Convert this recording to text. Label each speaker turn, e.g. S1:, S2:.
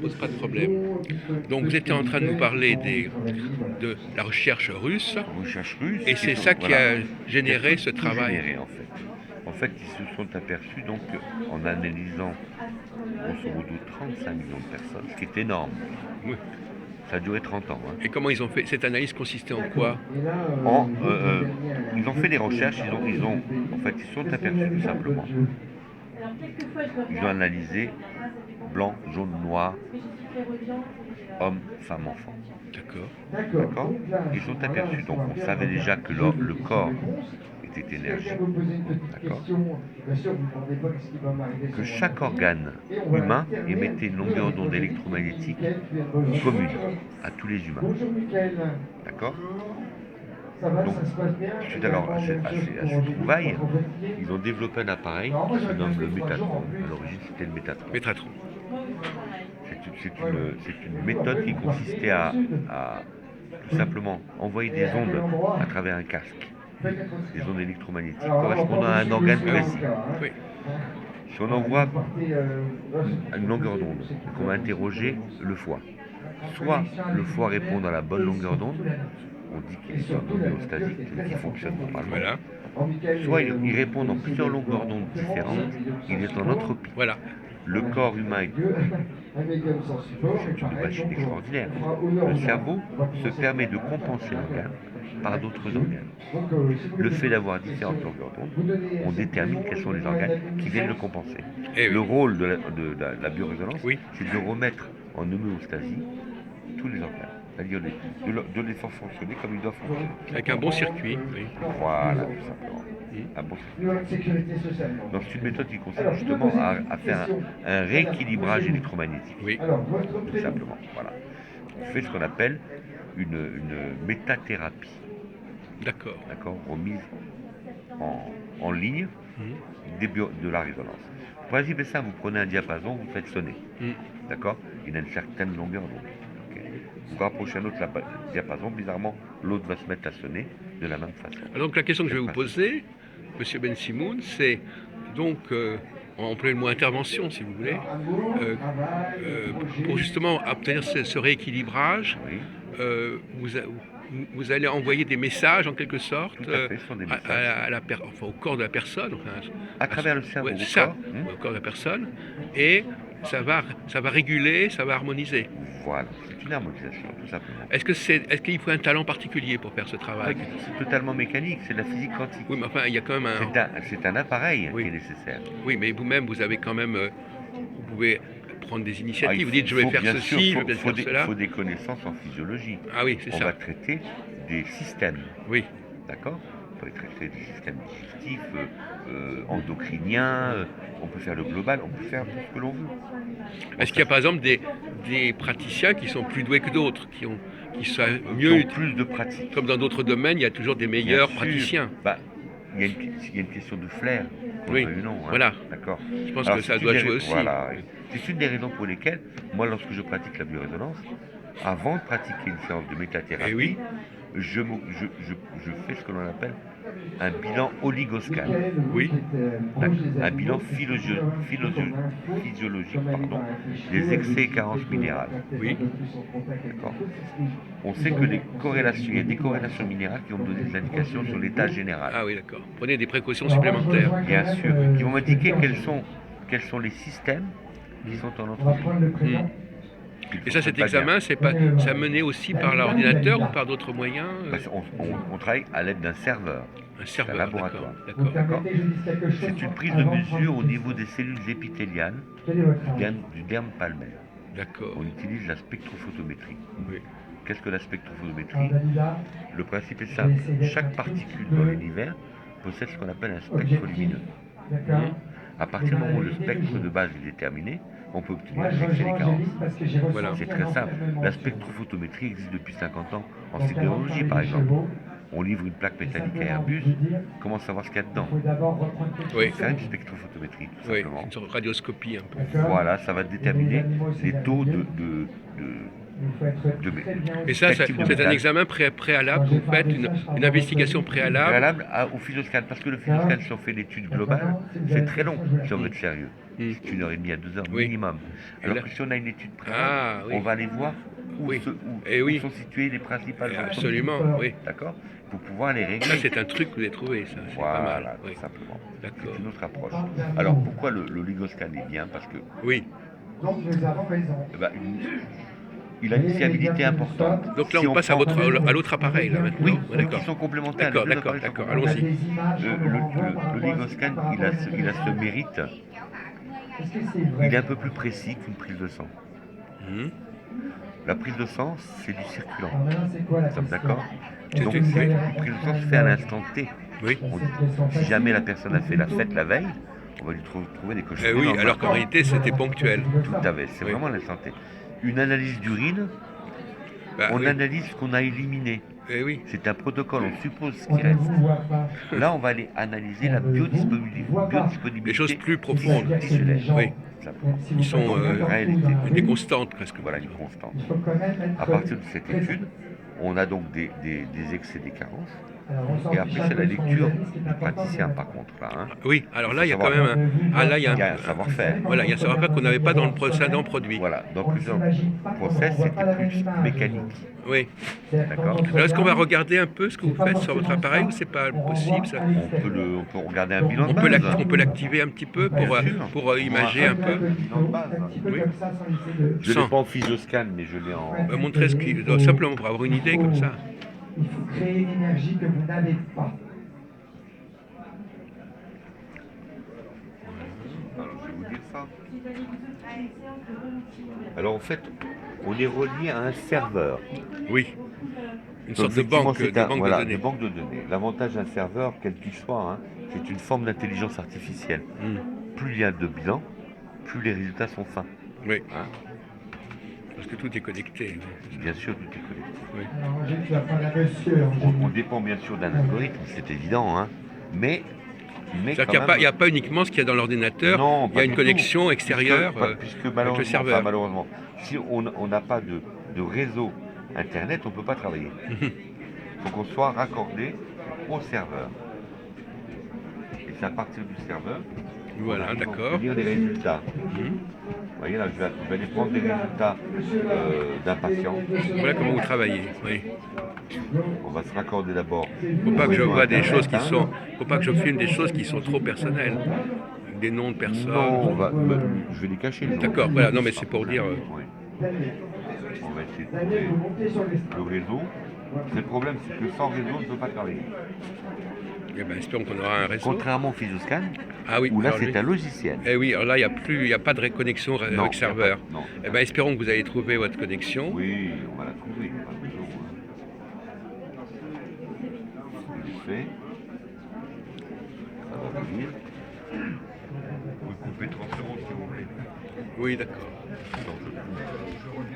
S1: pose pas de problème. Donc vous étiez en train de nous parler de la recherche russe,
S2: Recherche russe,
S1: et c'est ça qui a généré ce
S2: tout
S1: travail.
S2: généré en fait. En fait, ils se sont aperçus donc en analysant grosso modo 35 millions de personnes, ce qui est énorme.
S1: Oui.
S2: Ça a duré 30 ans. Hein.
S1: Et comment ils ont fait? Cette analyse consistait en quoi?
S2: Ils ont fait des recherches, en fait, ils se sont aperçus tout simplement. Ils ont analysé blanc, jaune, noir, homme, femme, enfant.
S1: D'accord.
S2: D'accord. Ils sont aperçus, donc on savait déjà que le corps était énergie. D'accord. Que chaque organe humain émettait une longueur d'onde électromagnétique commune à tous les humains. D'accord. Donc, suite alors à ces trouvailles, ils ont développé un appareil qui se nomme le Métatron. À l'origine, c'était le Métatron.
S1: Métatron.
S2: C'est une méthode qui consistait à tout simplement envoyer des ondes à travers un casque, des ondes électromagnétiques correspondant à un organe précis.
S1: Oui.
S2: Si on envoie une longueur d'onde, qu'on va interroger le foie, soit le foie répond à la bonne longueur d'onde, on dit qu'il est en homéostasie, qu'il fonctionne normalement.
S1: Voilà.
S2: Soit il répond dans plusieurs longueurs d'onde différentes, il est en entropie.
S1: Voilà.
S2: Le corps humain est une machine extraordinaire. Le cerveau se permet de compenser l'organe par d'autres organes. Le fait d'avoir différentes longueurs d'onde, on détermine quels sont les organes qui viennent le compenser.
S1: Eh oui.
S2: Le rôle de la biorésonance,
S1: Oui.
S2: c'est de remettre en homéostasie tous les organes. C'est-à-dire de les faire fonctionner comme ils doivent fonctionner.
S1: Avec un bon circuit. Oui.
S2: Voilà, tout simplement. Un bon circuit. Donc c'est une méthode qui consiste justement à faire un rééquilibrage électromagnétique.
S1: Oui.
S2: Tout simplement. Voilà. On fait ce qu'on appelle une métathérapie.
S1: D'accord.
S2: D'accord. Remise en ligne de la résonance. Le principe est ça, vous prenez un diapason, vous faites sonner. D'accord. Il a une certaine longueur d'onde. Vous rapprochez un autre diapason, bizarrement, l'autre va se mettre à sonner de la même façon.
S1: Alors, donc la question que je vais vous poser, Monsieur Ben Simoun, c'est donc, on peut le mot intervention si vous voulez, pour justement obtenir ce rééquilibrage,
S2: Oui.
S1: vous allez envoyer des messages en quelque sorte
S2: Tout à fait, ce sont des messages.
S1: au corps de la personne,
S2: à travers le cerveau,
S1: ouais, au corps de la personne, et ça va réguler, ça va harmoniser.
S2: Voilà, c'est une harmonisation, tout simplement.
S1: Est-ce qu'il faut un talent particulier pour faire ce travail?
S2: C'est totalement mécanique, c'est de la physique quantique.
S1: Oui, mais enfin, il y a quand même
S2: C'est un appareil qui est nécessaire.
S1: Oui, mais vous-même, vous avez quand même, vous pouvez prendre des initiatives. Vous dites, je vais faire ceci, je vais faire cela.
S2: Il faut des connaissances en physiologie.
S1: Ah oui, c'est ça.
S2: On va traiter des systèmes.
S1: Oui.
S2: D'accord. On peut traiter des systèmes digestifs, endocriniens, on peut faire le global, on peut faire tout ce que l'on veut.
S1: Est-ce qu'il y a par exemple des praticiens qui sont plus doués que d'autres, qui sont mieux,
S2: plus de pratique?
S1: Comme dans d'autres domaines, il y a toujours des meilleurs praticiens.
S2: Il y a une question de flair.
S1: Oui, voilà.
S2: D'accord.
S1: Je pense que ça doit jouer aussi.
S2: Voilà. C'est une des raisons pour lesquelles, moi, lorsque je pratique la biorésonance, avant de pratiquer une séance de métathérapie, je fais ce que l'on appelle un bilan oligoscal.
S1: Oui.
S2: Un bilan physiologique, des excès et carences minérales.
S1: Oui.
S2: D'accord. On sait que il y a des corrélations minérales qui vont donner des indications sur l'état général.
S1: Ah oui, d'accord. Prenez des précautions supplémentaires.
S2: Bien sûr, qui vont m'indiquer quels sont les systèmes qui sont en entropie.
S1: Et ça, cet examen, c'est mené aussi par l'ordinateur ou par d'autres moyens?
S2: On travaille à l'aide d'un serveur.
S1: Un serveur,
S2: un laboratoire.
S1: D'accord.
S2: C'est une prise de mesure au niveau des cellules épithéliales du derme palmaire.
S1: D'accord.
S2: On utilise la spectrophotométrie.
S1: Oui.
S2: Qu'est-ce que la spectrophotométrie? Le principe est simple. Chaque particule dans l'univers possède ce qu'on appelle un spectre lumineux. À partir du moment où le spectre de base est déterminé, on peut obtenir les excès et les carences.
S1: Voilà.
S2: C'est très simple. La spectrophotométrie existe depuis 50 ans en sidérurgie, par exemple. On livre une plaque métallique à Airbus, comment savoir ce qu'il y a dedans?
S1: Oui.
S2: Faire une spectrophotométrie, tout simplement.
S1: Une sorte de radioscopie un peu.
S2: Voilà, ça va déterminer les taux
S1: Et ça,
S2: chaque type de
S1: c'est un
S2: métal.
S1: examen préalable, vous faites une investigation préalable.
S2: Préalable au physoscan, parce que le physoscan, si on fait l'étude globale, c'est très long si on veut être sérieux.
S1: Mm.
S2: C'est 1 heure et demie à 2 heures
S1: Oui.
S2: minimum.
S1: Et
S2: Alors
S1: là-
S2: que si on a une étude préalable,
S1: Ah, oui.
S2: on va aller voir où,
S1: Oui.
S2: où
S1: Eh oui.
S2: sont situées les principales zones.
S1: Absolument, oui.
S2: D'accord. Pour pouvoir les régler.
S1: Ça, c'est un truc que vous avez trouvé, ça. C'est pas mal.
S2: Voilà,
S1: Oui.
S2: tout simplement.
S1: D'accord.
S2: C'est une autre approche. Alors pourquoi l'oligoscan est bien? Parce que
S1: Oui.
S2: eh ben, il a une fiabilité importante.
S1: Donc là,
S2: Si
S1: on passe à
S2: prend-
S1: l'autre appareil, là, maintenant.
S2: Oui,
S1: Ouais,
S2: donc
S1: d'accord.
S2: ils sont complémentaires. Les
S1: D'accord,
S2: deux
S1: d'accord,
S2: appareils sont
S1: d'accord.
S2: complémentaires.
S1: Allons-y.
S2: L'oligoscan, il a ce mérite. Il est un peu plus précis qu'une prise de sang.
S1: Mhm.
S2: La prise de sang, c'est du circulant.
S3: Nous
S2: Nous sommes d'accord? Donc,
S1: oui.
S2: une prise de sang se fait à l'instant T.
S1: Oui.
S2: Si jamais la personne a fait la fête la veille, on va lui trouver des cochonneries.
S1: Oui,
S2: dans le
S1: alors qu'en
S2: matin.
S1: réalité, c'était ponctuel.
S2: Tout à fait, c'est
S1: Oui.
S2: vraiment à l'instant T. Une analyse d'urine,
S1: Bah,
S2: on
S1: oui.
S2: analyse ce qu'on a éliminé.
S1: Eh oui.
S2: C'est un protocole, on suppose ce qui reste. Là, on va aller analyser la biodisponibilité
S1: Des choses plus profondes.
S2: tissulaire.
S1: Oui.
S2: Simplement.
S1: Ils sont
S2: Réalité.
S1: des constantes, presque.
S2: Voilà une constante. À partir de cette étude, on a donc des excès, des carences. Et après, c'est la lecture du praticien, par contre. Là, hein.
S1: Oui, alors là, il y a quand même là, il y a
S2: Il y a un savoir-faire.
S1: Voilà, il y a un savoir-faire qu'on n'avait pas dans le précédent produit.
S2: Voilà, dans plusieurs process, c'était plus mécanique.
S1: Oui.
S2: D'accord.
S1: Alors, est-ce qu'on va regarder un peu ce que vous faites sur votre appareil ou c'est pas possible, ça?
S2: On peut regarder un bilan de base.
S1: On peut l'activer un petit peu
S2: Bien sûr.
S1: pour imager un peu.
S2: Bilan de base.
S1: Oui.
S2: Je ne
S1: Sans.
S2: l'ai pas en physioscan, mais je l'ai en...
S1: Montrer simplement pour avoir une idée comme ça.
S3: Il faut créer une énergie que vous n'avez pas.
S2: Alors, je vais vous dire ça. Alors, en fait, on est relié à un serveur.
S1: Oui. Une
S2: Donc,
S1: sorte de
S2: effectivement,
S1: banque,
S2: c'est
S1: de
S2: un-
S1: banque
S2: voilà,
S1: de données.
S2: de banque de données. L'avantage d'un serveur, quel qu'il soit, hein, c'est une forme d'intelligence artificielle.
S1: Mm.
S2: Plus il y a de bilans, plus les résultats sont fins.
S1: Oui.
S2: Hein.
S1: Parce que tout est connecté.
S2: Bien sûr, tout est connecté.
S1: Oui.
S3: Alors, Angèle, tu vas prendre un monsieur.
S2: On dépend bien sûr d'un algorithme, c'est évident, hein, mais
S1: C'est-à-dire qu'il n'y a pas uniquement ce qu'il y a dans l'ordinateur,
S2: Non,
S1: il y
S2: pas
S1: a une
S2: du
S1: connexion
S2: tout.
S1: extérieure
S2: Puisque
S1: avec
S2: malheureusement,
S1: le serveur.
S2: malheureusement, si on n'a pas de réseau Internet, on ne peut pas travailler. Il faut qu'on soit raccordé au serveur. Et c'est à partir du serveur
S1: Voilà,
S2: qu'on arrive à
S1: d'accord.
S2: obtenir les résultats.
S1: Mhm.
S2: Vous voyez là, je vais aller prendre des résultats d'un patient.
S1: Voilà comment vous travaillez. Oui.
S2: On va se raccorder d'abord.
S1: Faut pas que je vois des choses qui
S2: Internet, hein.
S1: sont. Faut pas que je filme des choses qui sont trop personnelles. Des noms de personnes.
S2: Non, je vais les cacher. les noms.
S1: D'accord, voilà, non mais c'est pour dire.
S2: Oui. On va essayer de trouver le réseau. Le problème, c'est que sans réseau, on ne peut pas travailler.
S1: Eh ben, espérons qu'on aura un réseau.
S2: Contrairement au Physoscan,
S1: Ah oui,
S2: où là,
S1: alors
S2: c'est
S1: lui-
S2: un logiciel.
S1: Eh oui, alors là, il y a pas de connexion
S2: Non,
S1: avec
S2: y a
S1: serveur.
S2: pas- non.
S1: Eh ben, espérons que vous allez trouver votre connexion.
S2: Oui, on va la trouver. Pas besoin, hein. C'est fait. Ça va venir. Vous pouvez couper 30 secondes si vous voulez.
S1: Oui, d'accord.
S2: Donc, je-